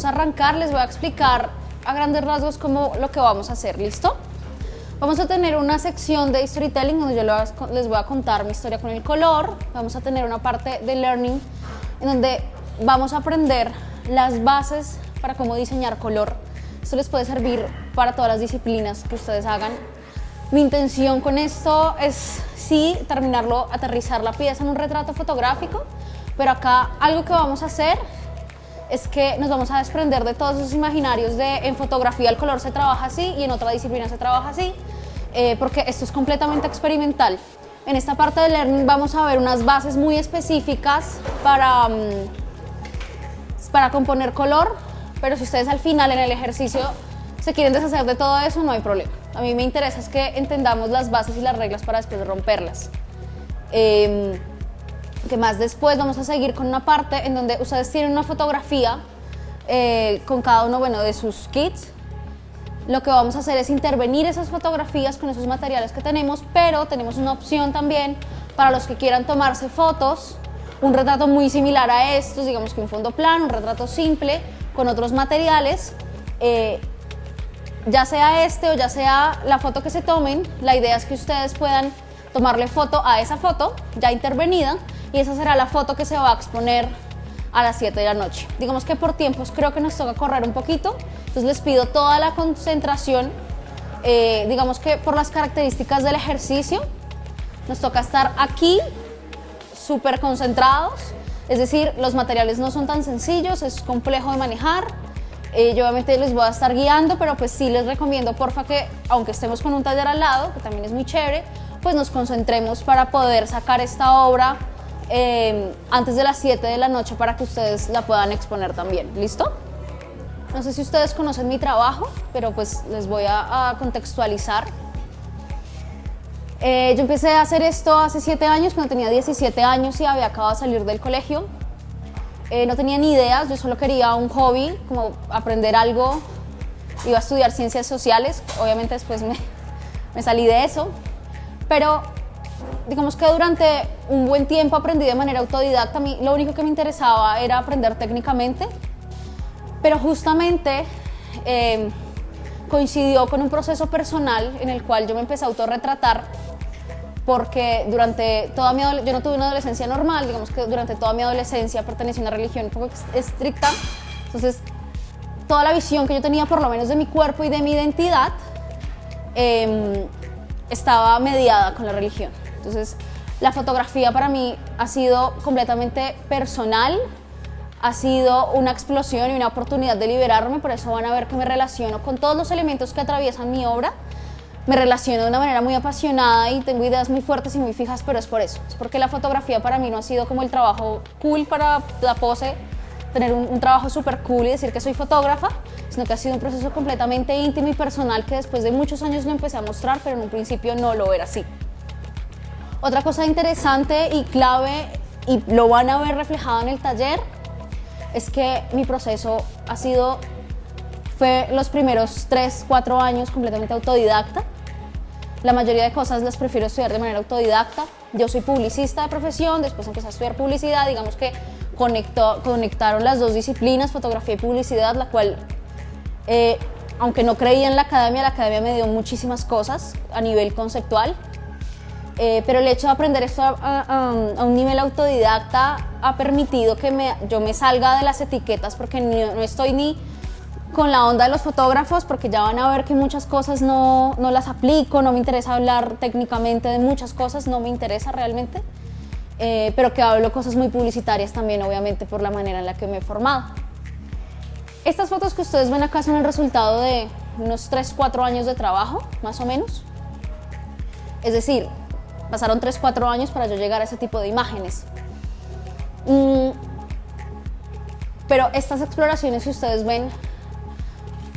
vamos a arrancar. Les voy a explicar a grandes rasgos cómo lo que vamos a hacer, ¿listo? Vamos a tener una sección de storytelling donde yo les voy a contar mi historia con el color. Vamos a tener una parte de learning en donde vamos a aprender las bases para cómo diseñar color. Esto les puede servir para todas las disciplinas que ustedes hagan. Mi intención con esto es, sí, terminarlo, aterrizar la pieza en un retrato fotográfico, pero acá algo que vamos a hacer es que nos vamos a desprender de todos esos imaginarios de en fotografía el color se trabaja así y en otra disciplina se trabaja así, porque esto es completamente experimental. En esta parte de learning vamos a ver unas bases muy específicas para componer color, pero si ustedes al final en el ejercicio se quieren deshacer de todo eso, no hay problema. A mí me interesa es que entendamos las bases y las reglas para después romperlas. Que más después vamos a seguir con una parte en donde ustedes tienen una fotografía con cada uno, bueno, de sus kits. Lo que vamos a hacer es intervenir esas fotografías con esos materiales que tenemos, pero tenemos una opción también para los que quieran tomarse fotos, un retrato muy similar a estos, digamos que un fondo plano, un retrato simple con otros materiales. Ya sea este o ya sea la foto que se tomen, la idea es que ustedes puedan tomarle foto a esa foto ya intervenida y esa será la foto que se va a exponer a las 7 de la noche. Digamos que por tiempos creo que nos toca correr un poquito, entonces les pido toda la concentración. Digamos que por las características del ejercicio nos toca estar aquí súper concentrados, es decir, los materiales no son tan sencillos, es complejo de manejar. Yo obviamente les voy a estar guiando, pero pues sí les recomiendo porfa que aunque estemos con un taller al lado, que también es muy chévere, pues nos concentremos para poder sacar esta obra antes de las 7 de la noche para que ustedes la puedan exponer también, ¿listo? No sé si ustedes conocen mi trabajo, pero pues les voy a contextualizar. Yo empecé a hacer esto hace 7 años, cuando tenía 17 años y había acabado de salir del colegio. No tenía ni ideas, yo solo quería un hobby, como aprender algo. Iba a estudiar ciencias sociales, obviamente después me salí de eso, pero digamos que durante un buen tiempo aprendí de manera autodidacta. A mí lo único que me interesaba era aprender técnicamente, pero justamente coincidió con un proceso personal en el cual yo me empecé a autorretratar, porque durante toda mi adolescencia, yo no tuve una adolescencia normal, digamos que durante toda mi adolescencia pertenecí a una religión un poco estricta, entonces toda la visión que yo tenía por lo menos de mi cuerpo y de mi identidad estaba mediada con la religión. Entonces la fotografía para mí ha sido completamente personal, ha sido una explosión y una oportunidad de liberarme, por eso van a ver que me relaciono con todos los elementos que atraviesan mi obra. Me relaciono de una manera muy apasionada y tengo ideas muy fuertes y muy fijas, pero es por eso. Es porque la fotografía para mí no ha sido como el trabajo cool para la pose, tener un trabajo súper cool y decir que soy fotógrafa, sino que ha sido un proceso completamente íntimo y personal que después de muchos años lo empecé a mostrar, pero en un principio no lo era así. Otra cosa interesante y clave, y lo van a ver reflejado en el taller, es que mi proceso fue los primeros 3-4 años completamente autodidacta. La mayoría de cosas las prefiero estudiar de manera autodidacta. Yo soy publicista de profesión, después empecé a estudiar publicidad, digamos que conectaron las dos disciplinas, fotografía y publicidad, la cual, aunque no creía en la academia me dio muchísimas cosas a nivel conceptual. Pero el hecho de aprender esto a un nivel autodidacta ha permitido que yo me salga de las etiquetas, porque no estoy ni con la onda de los fotógrafos, porque ya van a ver que muchas cosas no las aplico, no me interesa hablar técnicamente de muchas cosas, no me interesa realmente, pero que hablo cosas muy publicitarias también, obviamente, por la manera en la que me he formado. Estas fotos que ustedes ven acá son el resultado de unos 3-4 años de trabajo, más o menos. Es decir, pasaron 3-4 años para yo llegar a ese tipo de imágenes. Pero estas exploraciones que ustedes ven,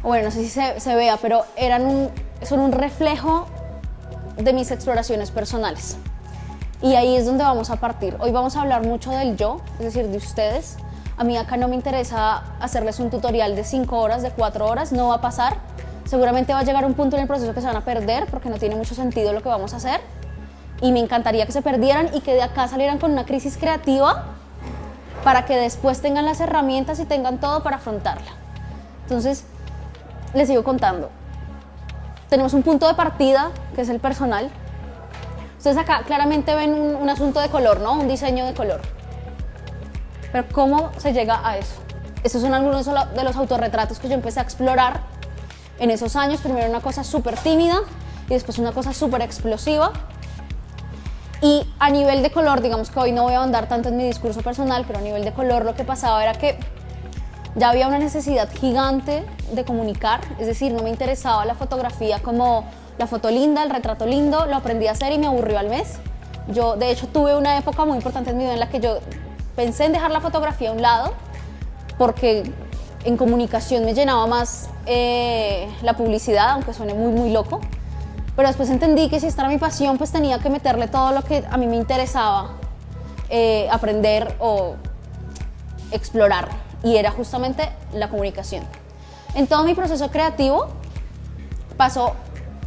bueno, no sé si se vea, pero son un reflejo de mis exploraciones personales. Y ahí es donde vamos a partir. Hoy vamos a hablar mucho del yo, es decir, de ustedes. A mí acá no me interesa hacerles un tutorial de 5 horas, de 4 horas, no va a pasar. Seguramente va a llegar un punto en el proceso que se van a perder porque no tiene mucho sentido lo que vamos a hacer. Y me encantaría que se perdieran y que de acá salieran con una crisis creativa para que después tengan las herramientas y tengan todo para afrontarla. Entonces, les sigo contando. Tenemos un punto de partida, que es el personal. Ustedes acá claramente ven un asunto de color, ¿no? Un diseño de color. Pero ¿cómo se llega a eso? Estos son algunos de los autorretratos que yo empecé a explorar en esos años. Primero una cosa súper tímida y después una cosa súper explosiva. Y a nivel de color, digamos que hoy no voy a ahondar tanto en mi discurso personal, pero a nivel de color lo que pasaba era que ya había una necesidad gigante de comunicar, es decir, no me interesaba la fotografía como la foto linda, el retrato lindo, lo aprendí a hacer y me aburrió al mes. Yo, de hecho, tuve una época muy importante en mi vida en la que yo pensé en dejar la fotografía a un lado porque en comunicación me llenaba más la publicidad, aunque suene muy loco. Pero después entendí que si esta era mi pasión, pues tenía que meterle todo lo que a mí me interesaba aprender o explorar. Y era justamente la comunicación. En todo mi proceso creativo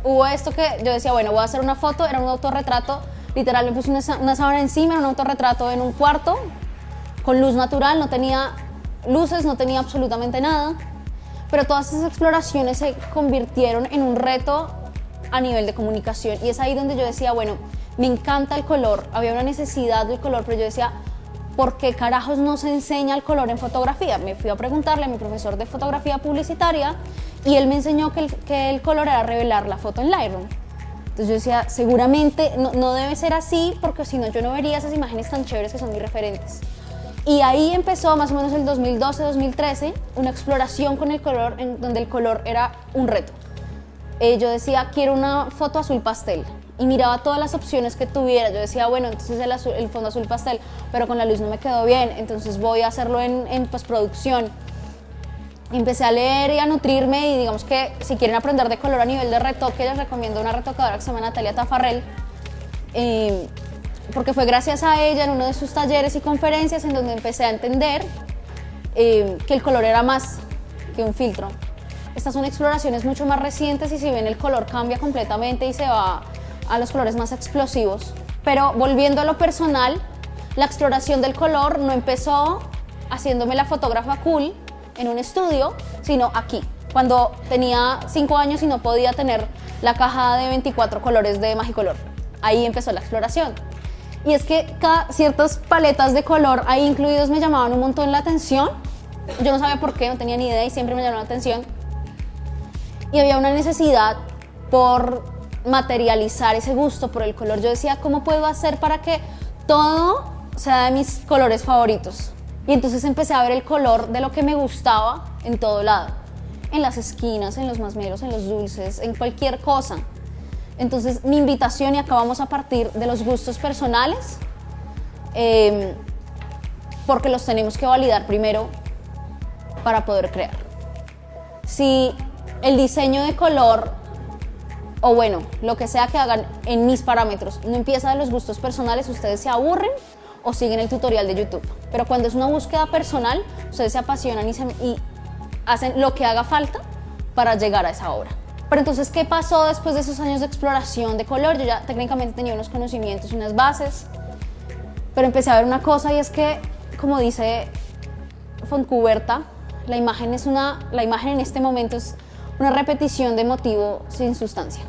hubo esto que yo decía, bueno, voy a hacer una foto, era un autorretrato, literal me puse una sábana encima, era un autorretrato en un cuarto, con luz natural, no tenía luces, no tenía absolutamente nada, pero todas esas exploraciones se convirtieron en un reto a nivel de comunicación y es ahí donde yo decía, bueno, me encanta el color, había una necesidad del color, pero yo decía, ¿por qué carajos no se enseña el color en fotografía? Me fui a preguntarle a mi profesor de fotografía publicitaria y él me enseñó que el color era revelar la foto en Lightroom. Entonces yo decía, seguramente no debe ser así porque si no yo no vería esas imágenes tan chéveres que son mis referentes. Y ahí empezó más o menos el 2012-2013 una exploración con el color en donde el color era un reto. Yo decía, quiero una foto azul pastel. Y miraba todas las opciones que tuviera. Yo decía, bueno, entonces el fondo azul pastel, pero con la luz no me quedó bien, entonces voy a hacerlo en postproducción. Empecé a leer y a nutrirme y digamos que si quieren aprender de color a nivel de retoque, les recomiendo una retocadora que se llama Natalia Tafarrell, porque fue gracias a ella en uno de sus talleres y conferencias en donde empecé a entender que el color era más que un filtro. Estas son exploraciones mucho más recientes y si ven el color cambia completamente y se va a los colores más explosivos. Pero volviendo a lo personal, la exploración del color no empezó haciéndome la fotógrafa cool en un estudio, sino aquí, cuando tenía 5 años y no podía tener la caja de 24 colores de Magicolor. Ahí empezó la exploración. Y es que ciertas paletas de color ahí incluidos me llamaban un montón la atención. Yo no sabía por qué, no tenía ni idea y siempre me llamó la atención. Y había una necesidad por materializar ese gusto por el color. Yo decía, ¿cómo puedo hacer para que todo sea de mis colores favoritos? Y entonces empecé a ver el color de lo que me gustaba en todo lado. En las esquinas, en los masmeros, en los dulces, en cualquier cosa. Entonces mi invitación, y acá vamos a partir de los gustos personales, porque los tenemos que validar primero para poder crear. Si el diseño de color, o bueno, lo que sea que hagan en mis parámetros, no empieza de los gustos personales, ustedes se aburren o siguen el tutorial de YouTube. Pero cuando es una búsqueda personal, ustedes se apasionan y hacen lo que haga falta para llegar a esa obra. Pero entonces, ¿qué pasó después de esos años de exploración de color? Yo ya técnicamente tenía unos conocimientos, unas bases, pero empecé a ver una cosa y es que, como dice Fontcuberta, la imagen en este momento es una repetición de motivo sin sustancia.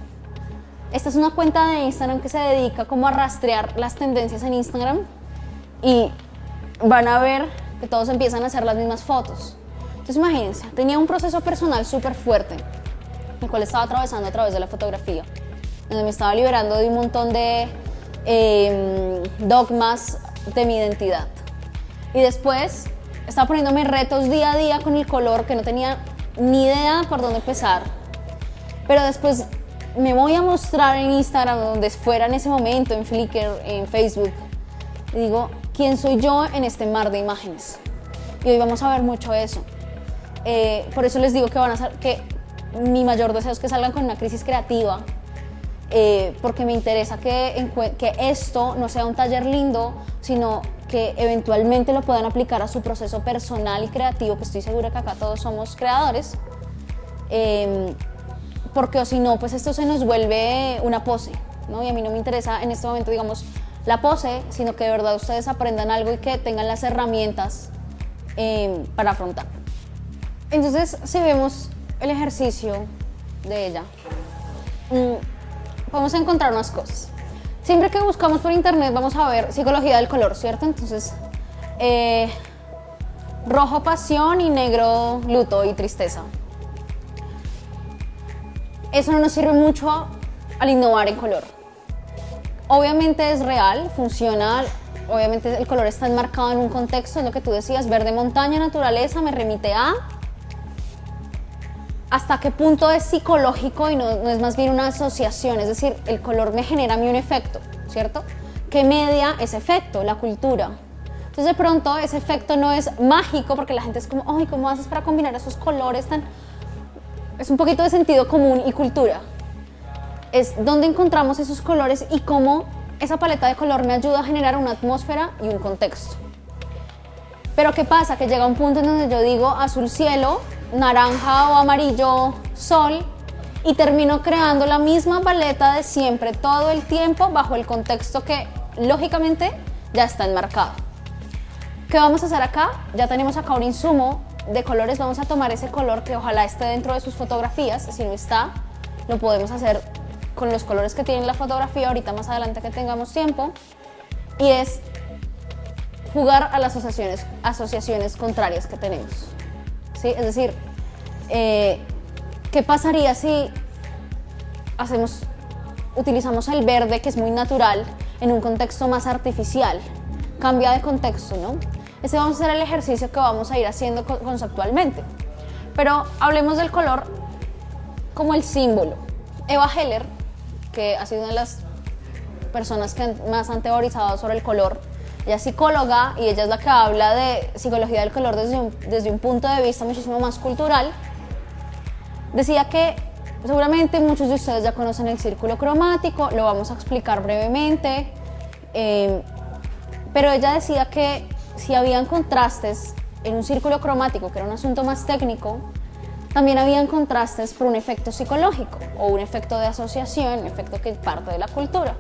Esta es una cuenta de Instagram que se dedica como a rastrear las tendencias en Instagram y van a ver que todos empiezan a hacer las mismas fotos. Entonces imagínense, tenía un proceso personal súper fuerte, el cual estaba atravesando a través de la fotografía, donde me estaba liberando de un montón de dogmas de mi identidad. Y después estaba poniéndome retos día a día con el color que no tenía ni idea por dónde empezar. Pero después me voy a mostrar en Instagram, donde fuera en ese momento, en Flickr, en Facebook, y digo, ¿quién soy yo en este mar de imágenes? Y hoy vamos a ver mucho eso. Por eso les digo que mi mayor deseo es que salgan con una crisis creativa, porque me interesa que esto no sea un taller lindo, sino que eventualmente lo puedan aplicar a su proceso personal y creativo, que estoy segura que acá todos somos creadores, porque o si no, pues esto se nos vuelve una pose, ¿no? Y a mí no me interesa en este momento, digamos, la pose, sino que de verdad ustedes aprendan algo y que tengan las herramientas para afrontar. Entonces, si vemos el ejercicio de ella, vamos a encontrar unas cosas. Siempre que buscamos por internet vamos a ver psicología del color, ¿cierto? Entonces, rojo pasión y negro luto y tristeza. Eso no nos sirve mucho al innovar en color. Obviamente es real, funciona, obviamente el color está enmarcado en un contexto, es lo que tú decías, verde montaña, naturaleza, me remite a... ¿Hasta qué punto es psicológico y no es más bien una asociación? Es decir, el color me genera a mí un efecto, ¿cierto? ¿Qué media ese efecto? La cultura. Entonces de pronto ese efecto no es mágico porque la gente es como, ay, ¿cómo haces para combinar esos colores tan...? Es un poquito de sentido común y cultura. Es dónde encontramos esos colores y cómo esa paleta de color me ayuda a generar una atmósfera y un contexto. Pero ¿qué pasa? Que llega un punto en donde yo digo azul cielo, naranja o amarillo sol y termino creando la misma paleta de siempre todo el tiempo bajo el contexto que lógicamente ya está enmarcado. ¿Qué vamos a hacer acá? Ya tenemos acá un insumo de colores, vamos a tomar ese color que ojalá esté dentro de sus fotografías, si no está, lo podemos hacer con los colores que tiene la fotografía ahorita más adelante que tengamos tiempo, y es jugar a las asociaciones contrarias que tenemos, ¿sí? Es decir, ¿qué pasaría si utilizamos el verde, que es muy natural, en un contexto más artificial? Cambia de contexto, ¿no? Ese vamos a hacer el ejercicio que vamos a ir haciendo conceptualmente. Pero hablemos del color como el símbolo. Eva Heller, que ha sido una de las personas que más han teorizado sobre el color, ella es psicóloga y ella es la que habla de psicología del color desde un punto de vista muchísimo más cultural. Decía que seguramente muchos de ustedes ya conocen el círculo cromático, lo vamos a explicar brevemente, pero ella decía que si habían contrastes en un círculo cromático, que era un asunto más técnico, también habían contrastes por un efecto psicológico o un efecto de asociación, un efecto que parte de la cultura.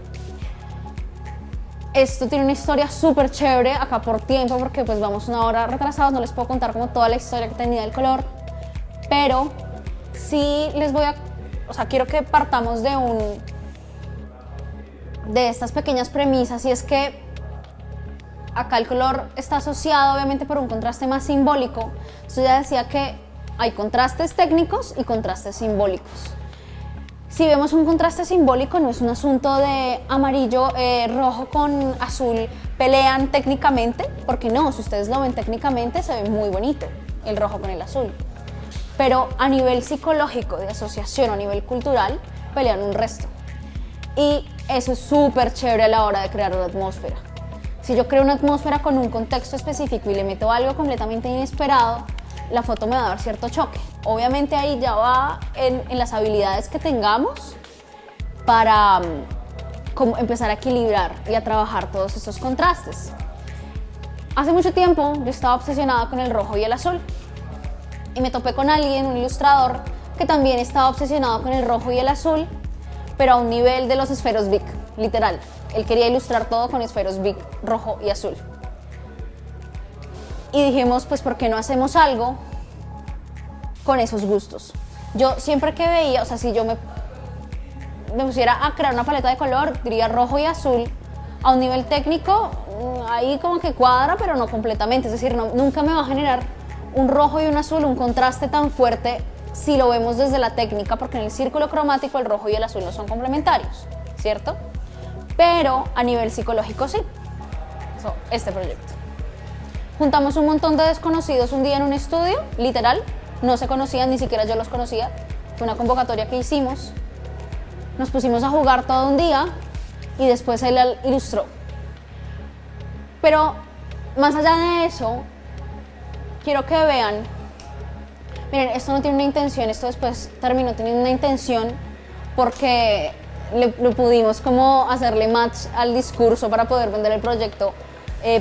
Esto tiene una historia súper chévere acá por tiempo, porque pues vamos una hora retrasados, no les puedo contar como toda la historia que tenía del color, pero sí les voy a, quiero que partamos de estas pequeñas premisas, y es que acá el color está asociado obviamente por un contraste más simbólico. Entonces ya decía que hay contrastes técnicos y contrastes simbólicos. Si vemos un contraste simbólico, no es un asunto de amarillo, rojo con azul pelean técnicamente, porque no, si ustedes lo ven técnicamente se ve muy bonito el rojo con el azul. Pero a nivel psicológico, de asociación, a nivel cultural, pelean un resto. Y eso es súper chévere a la hora de crear una atmósfera. Si yo creo una atmósfera con un contexto específico y le meto algo completamente inesperado, la foto me va a dar cierto choque. Obviamente ahí ya va en las habilidades que tengamos para como empezar a equilibrar y a trabajar todos estos contrastes. Hace mucho tiempo yo estaba obsesionada con el rojo y el azul y me topé con alguien, un ilustrador, que también estaba obsesionado con el rojo y el azul, pero a un nivel de los esferos Bic, literal. Él quería ilustrar todo con esferos Bic rojo y azul. Y dijimos, pues, ¿por qué no hacemos algo con esos gustos? Yo siempre que veía, si yo me pusiera a crear una paleta de color, diría rojo y azul. A un nivel técnico, ahí como que cuadra, pero no completamente. Es decir, nunca me va a generar un rojo y un azul, un contraste tan fuerte si lo vemos desde la técnica, porque en el círculo cromático el rojo y el azul no son complementarios, ¿cierto? Pero a nivel psicológico sí. Este proyecto. Juntamos un montón de desconocidos un día en un estudio, literal, no se conocían, ni siquiera yo los conocía. Fue una convocatoria que hicimos. Nos pusimos a jugar todo un día y después él ilustró. Pero más allá de eso, quiero que vean, miren, esto no tiene una intención, esto después terminó teniendo una intención porque lo pudimos como hacerle match al discurso para poder vender el proyecto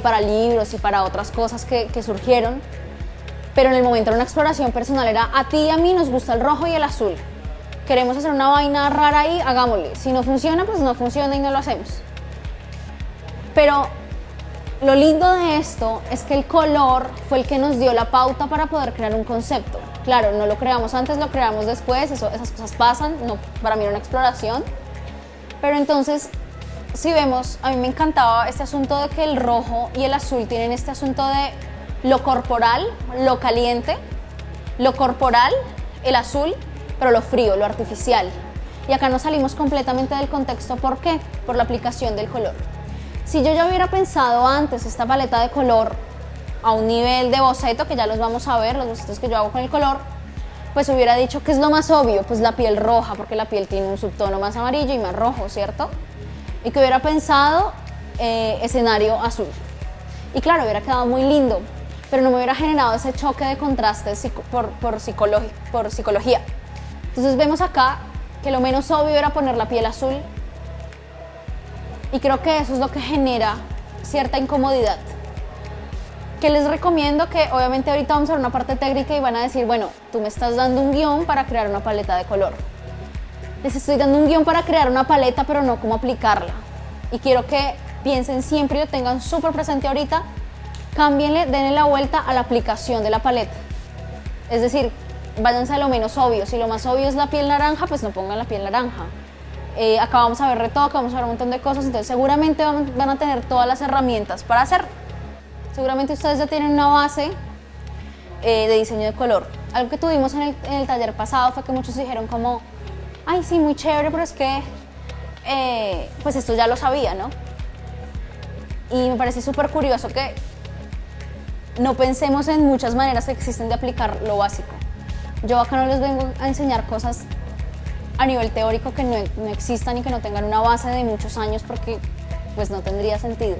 para libros y para otras cosas que surgieron. Pero en el momento era una exploración personal, era a ti y a mí nos gusta el rojo y el azul. Queremos hacer una vaina rara ahí, hagámosle. Si no funciona, pues no funciona y no lo hacemos. Pero lo lindo de esto es que el color fue el que nos dio la pauta para poder crear un concepto. Claro, no lo creamos antes, lo creamos después, esas cosas pasan, no, para mí era una exploración. Pero entonces, si vemos, a mí me encantaba este asunto de que el rojo y el azul tienen este asunto de lo corporal, lo caliente, lo corporal, el azul, pero lo frío, lo artificial. Y acá nos salimos completamente del contexto. ¿Por qué? Por la aplicación del color. Si yo ya hubiera pensado antes esta paleta de color a un nivel de boceto, que ya los vamos a ver, los bocetos que yo hago con el color, pues hubiera dicho que es lo más obvio, pues la piel roja, porque la piel tiene un subtono más amarillo y más rojo, ¿cierto? Y que hubiera pensado escenario azul. Y claro, hubiera quedado muy lindo, pero no me hubiera generado ese choque de contrastes por psicología. Entonces vemos acá que lo menos obvio era poner la piel azul, y creo que eso es lo que genera cierta incomodidad. Que les recomiendo que obviamente ahorita vamos a ver una parte técnica y van a decir, bueno, tú me estás dando un guión para crear una paleta de color. Les estoy dando un guión para crear una paleta, pero no cómo aplicarla. Y quiero que piensen siempre y lo tengan súper presente ahorita. Cámbienle, denle la vuelta a la aplicación de la paleta. Es decir, váyanse a lo menos obvio. Si lo más obvio es la piel naranja, pues no pongan la piel naranja. Acá vamos a ver retoque, vamos a ver un montón de cosas, entonces seguramente van a tener todas las herramientas para hacerlo. Seguramente ustedes ya tienen una base de diseño de color. Algo que tuvimos en el taller pasado fue que muchos dijeron como, ay sí, muy chévere, pero es que pues esto ya lo sabía, ¿no? Y me parece súper curioso que no pensemos en muchas maneras que existen de aplicar lo básico. Yo acá no les vengo a enseñar cosas a nivel teórico que no existan y que no tengan una base de muchos años, porque pues no tendría sentido.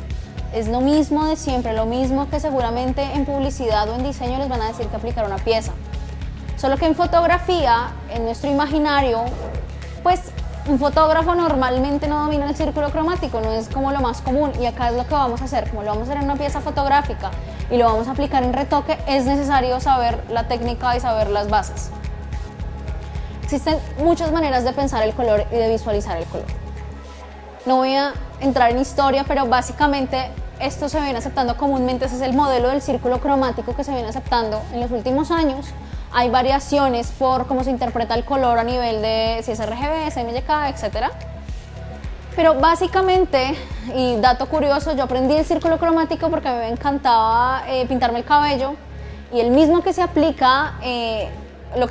Es lo mismo de siempre, lo mismo que seguramente en publicidad o en diseño les van a decir que aplicar una pieza. Solo que en fotografía, en nuestro imaginario, pues un fotógrafo normalmente no domina el círculo cromático, no es como lo más común, y acá es lo que vamos a hacer. Como lo vamos a hacer en una pieza fotográfica y lo vamos a aplicar en retoque, es necesario saber la técnica y saber las bases. Existen muchas maneras de pensar el color y de visualizar el color. No voy a entrar en historia, pero básicamente esto se viene aceptando comúnmente. Ese es el modelo del círculo cromático que se viene aceptando en los últimos años. Hay variaciones por cómo se interpreta el color a nivel de si es RGB, CMYK, etc. Pero básicamente, y dato curioso, yo aprendí el círculo cromático porque a mí me encantaba pintarme el cabello, y el mismo que se aplica, lo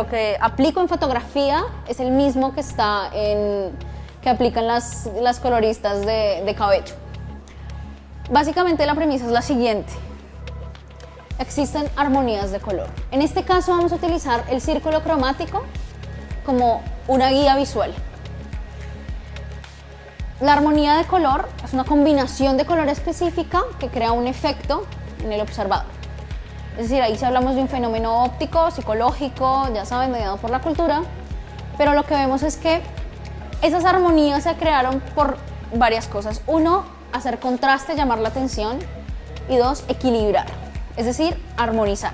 que aplico en fotografía es el mismo que está que aplican las coloristas de cabello. Básicamente la premisa es la siguiente: existen armonías de color. En este caso vamos a utilizar el círculo cromático como una guía visual. La armonía de color es una combinación de color específica que crea un efecto en el observador. Es decir, ahí sí hablamos de un fenómeno óptico, psicológico, ya saben, mediado por la cultura, pero lo que vemos es que esas armonías se crearon por varias cosas. Uno, hacer contraste, llamar la atención, y dos, equilibrar, es decir, armonizar.